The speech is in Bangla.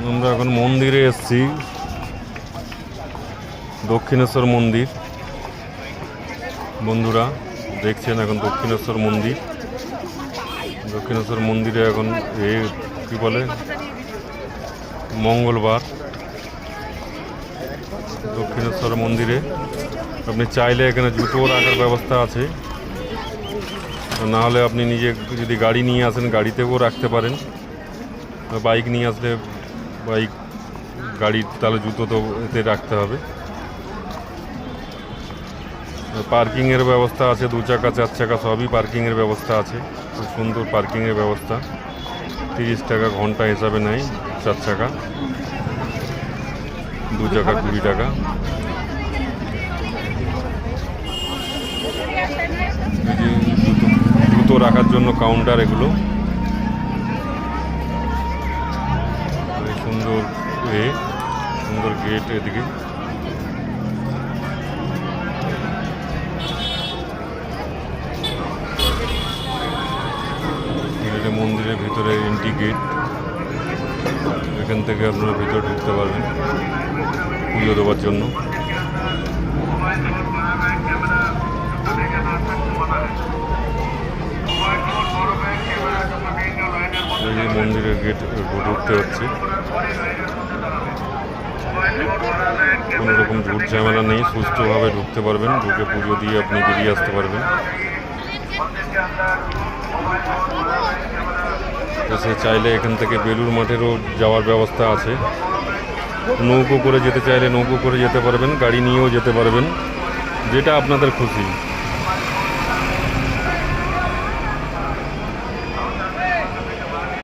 আমরা এখন মন্দিরে এসেছি, দক্ষিণেশ্বর মন্দির। বন্ধুরা দেখছেন এখন দক্ষিণেশ্বর মন্দির। দক্ষিণেশ্বর মন্দিরে এখন কি বলে মঙ্গলবার। দক্ষিণেশ্বর মন্দিরে আপনি চাইলে এখানে জুতো রাখার ব্যবস্থা আছে, না হলে আপনি নিজে যদি গাড়ি নিয়ে আসেন গাড়িতেও রাখতে পারেন। বাইক নিয়ে আসলে গাড়ির তাহলে জুতো তো এতে রাখতে হবে। পার্কিংয়ের ব্যবস্থা আছে, 2 চাকা 4 চাকা সবই পার্কিংয়ের ব্যবস্থা আছে। খুব সুন্দর পার্কিংয়ের ব্যবস্থা। 30 টাকা ঘন্টা হিসাবে নেয় 4 চাকা, 2 চাকা 20 টাকা। জুতো রাখার জন্য কাউন্টার এগুলো। সুন্দর সুন্দর গেট এদিকে। মন্দিরের ভিতরে এন্ট্রি গেট, এখান থেকে আপনারা ভিতরে ঢুকতে পারবেন পুজো দেওয়ার জন্য। এই যে মন্দিরের গেট ঢুকতে হচ্ছে, কোনো রকম ঝুট ঝামেলা নেই, সুস্থভাবে ঢুকতে পারবেন। ঢুকে পুজো দিয়ে আপনি বেরিয়ে আসতে পারবেন। সে চাইলে এখান থেকে বেলুড় মাঠেরও যাওয়ার ব্যবস্থা আছে। নৌকো করে যেতে চাইলে নৌকো করে যেতে পারবেন, গাড়ি নিয়েও যেতে পারবেন, যেটা আপনাদের খুশি।